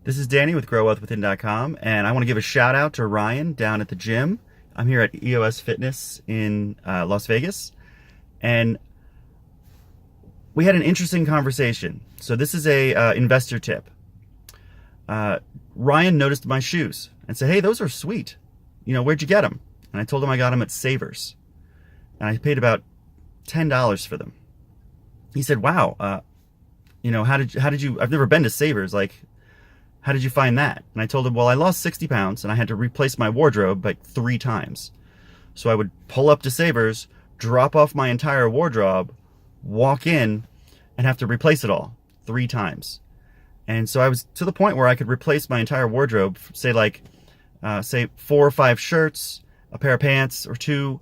This is Danny with GrowWealthWithin.com, and I want to give a shout out to Ryan down at the gym. I'm here at EOS Fitness in Las Vegas, and we had an interesting conversation. So this is a investor tip. Ryan noticed my shoes and said, "Hey, those are sweet. Where'd you get them?" And I told him I got them at Savers, and I paid about $10 for them. He said, "Wow, how did you? I've never been to Savers. How did you find that?" And I told him, well, I lost 60 pounds and I had to replace my wardrobe like 3 times. So I would pull up to Savers, drop off my entire wardrobe, walk in, and have to replace it all 3 times. And so I was to the point where I could replace my entire wardrobe, say 4 or 5 shirts, a pair of pants or 2,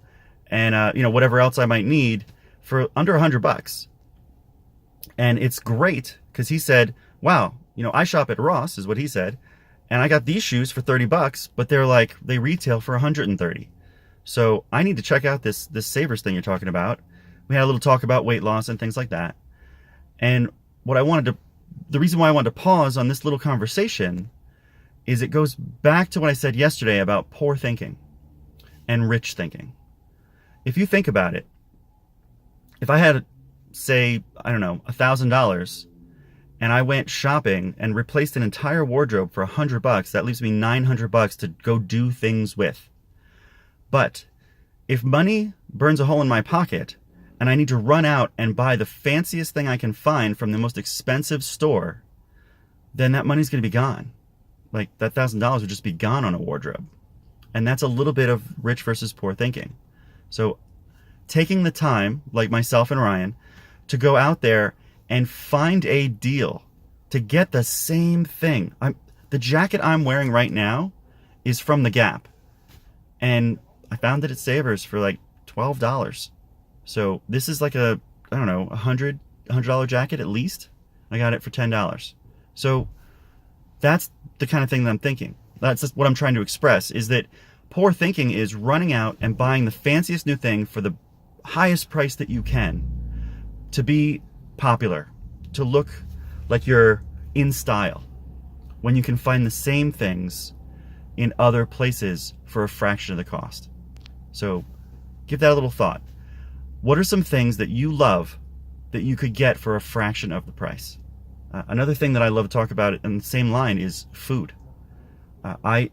and whatever else I might need for under $100. And it's great because he said, wow, I shop at Ross, is what he said, and I got these shoes for $30, but they retail for $130. So I need to check out this Savers thing you're talking about. We had a little talk about weight loss and things like that. And the reason why I wanted to pause on this little conversation is it goes back to what I said yesterday about poor thinking and rich thinking. If you think about it, if I had, say, I don't know, $1,000, and I went shopping and replaced an entire wardrobe for $100, that leaves me $900 to go do things with. But if money burns a hole in my pocket and I need to run out and buy the fanciest thing I can find from the most expensive store, then that money's going to be gone. Like, that $1,000 would just be gone on a wardrobe. And that's a little bit of rich versus poor thinking. So taking the time, like myself and Ryan, to go out there and find a deal to get the same thing. The jacket I'm wearing right now is from the Gap, and I found it at Savers for like $12. So this is like a $100 jacket at least. I got it for $10. So that's the kind of thing that I'm thinking. That's just what I'm trying to express, is that poor thinking is running out and buying the fanciest new thing for the highest price that you can to be popular, to look like you're in style, when you can find the same things in other places for a fraction of the cost. So give that a little thought. What are some things that you love that you could get for a fraction of the price? Another thing that I love to talk about in the same line is food. I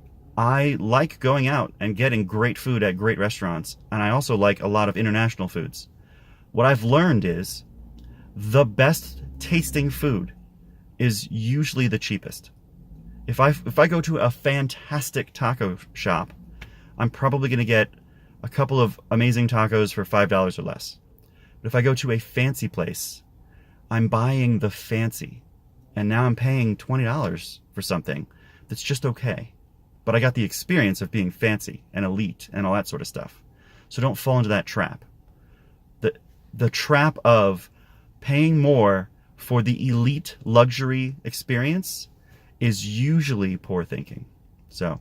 like going out and getting great food at great restaurants, and I also like a lot of international foods. What I've learned is the best tasting food is usually the cheapest. If I go to a fantastic taco shop, I'm probably going to get a couple of amazing tacos for $5 or less. But if I go to a fancy place, I'm buying the fancy, and now I'm paying $20 for something that's just okay. But I got the experience of being fancy and elite and all that sort of stuff. So don't fall into that trap. The trap of paying more for the elite luxury experience is usually poor thinking. So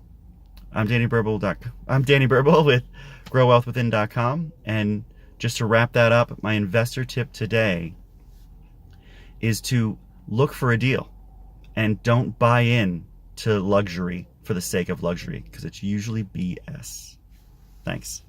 I'm Danny Burble with GrowWealthWithin.com, and just to wrap that up, my investor tip today is to look for a deal and don't buy in to luxury for the sake of luxury, because it's usually BS. Thanks.